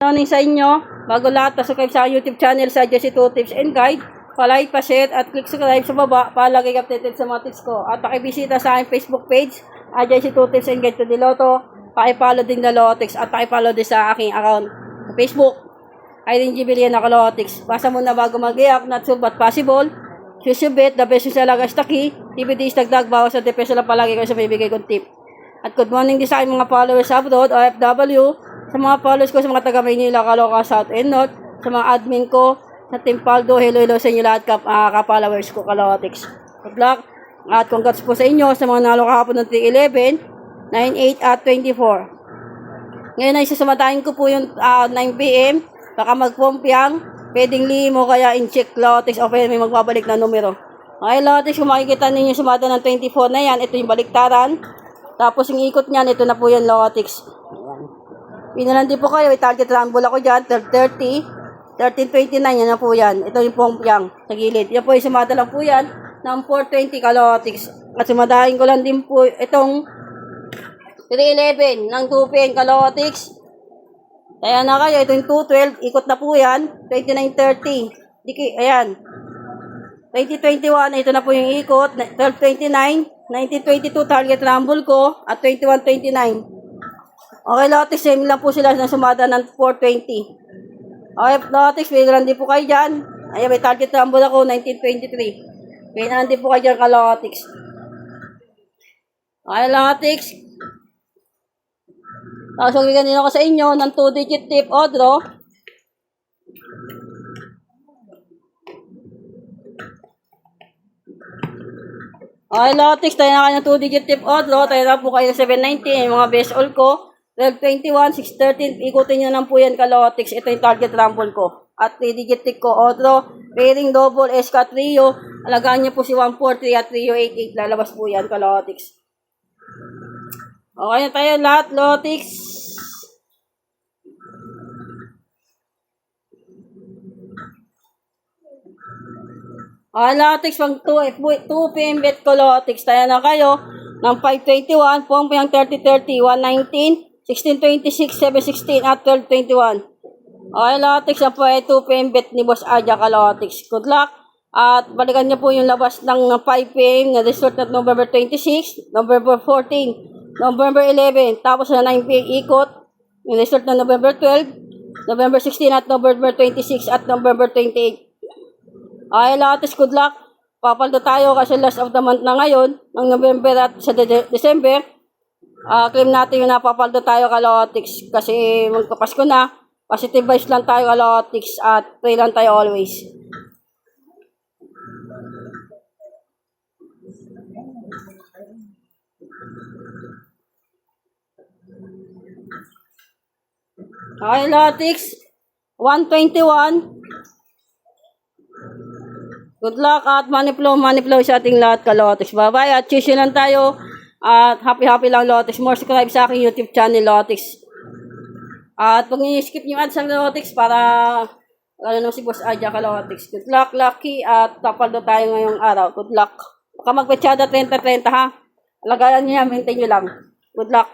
Morning sa inyo. Bago lahat, pasubscribe sa YouTube channel sa Jesse2 Tips and Guide. Pa-like, pa-share at click subscribe sa baba para lagi updated sa mga tips ko. At pakibisita sa aking Facebook page, Jesse2 Tips and Guide to Diloto. Paki-follow din na Lotex at paki-follow din sa aking account sa Facebook. Irene Gibilian ako Lotex. Basta muna bago mag-iak, not so but possible. Susubit, the best is talaga staki. TBD is dagdag, bawas sa depresyo lang palagi ko sa bibigay kong tip. At good morning din sa aking mga followers sa abroad, OFW. Sa mga followers ko sa mga taga Maynila, Caloocan, South and North, sa mga admin ko, sa Team Paldo, hello sa inyo lahat ka-followers ko, Kalotex. Good luck, at congrats po sa inyo sa mga nalo kahapon ng 311, 98 at 24. Ngayon ay sasamatahin ko po yung 9 PM, baka magpumpyang, pwedeng limo, kaya in-check Lotex, o pwede may magbabalik na numero. Okay, Lotex, kung makikita ninyo sumata ng 24 na yan, ito yung baliktaran. Tapos yung ikot niyan, ito na po yan, Lotex. Pinalandi po kayo, target rumble ako dyan, 1230, 1329, yan na po yan. Ito yung pumpyang sa gilid. Yan po yung sumada lang po yan ng 420 Kalotex. At sumadahin ko lang din po itong 311 ng 2 Kalotex. Kaya na kayo, ito yung 212, ikot na po yan, 2930. Ayan. 2021, ito na po yung ikot, 1229, 1922 target rumble ko, at 2129. Okay, Lotex, same lang po sila na sumada ng 420. Okay, Lotex, may lang din po kayo dyan. Ayan, may target rumble ako, 1923. May lang din po kayo dyan, Lotex. Okay, Lotex. Tapos, magbigyan din ako sa inyo ng 2-digit tip o draw. Okay, Lotex, tayo na kayo ng 2-digit tip o draw. Tayo na po kayo ng 790, yung mga best all ko. 1221, 613, ikutin nyo lang po yan, Kalotex. Ito yung target rumble ko. At 3-digit tick ko, Otro, pairing, double, SK, trio. Alagaan nyo po si 143 at trio 88. Lalabas po yan, Kalotex. Okay na tayo lahat, Lotex. Okay, Lotex, pang 2 PM bet ko, Lotex. Tayo na kayo ng 521, pumpang 3030, 119, 1626, 716 at 1221. Okay, Lotex, yan po ay 2 PM bet ni Boss Aja Kalotex. Good luck. At balikan niyo po yung labas ng 5 PM na result na November 26, November 14, November 11, tapos na 9 PM ikot, yung result na November 12, November 16 at November 26 at November 28. Okay, Lotex, good luck. Papaldo tayo kasi last of the month na ngayon, ng November at sa December. Claim natin yung napapaldo tayo, Kalotex, kasi magpapasko na. Positive vibes lang tayo, Kalotex, at pray lang tayo always. Okay, Lotex, 121. Good luck at money flow sa ating lahat, Kalotex. Bye-bye at cheers lang tayo. At happy lang, Lotex. More subscribe sa aking YouTube channel, Lotex. At pag i-skip nyo ads ang Lotex para lalo na si Boss Aja Kalotex. Good luck, lucky, at tapaldo tayo ngayong araw. Good luck. Baka magpetsada 30-30 ha. Alagayan nyo yan, maintain nyo lang. Good luck.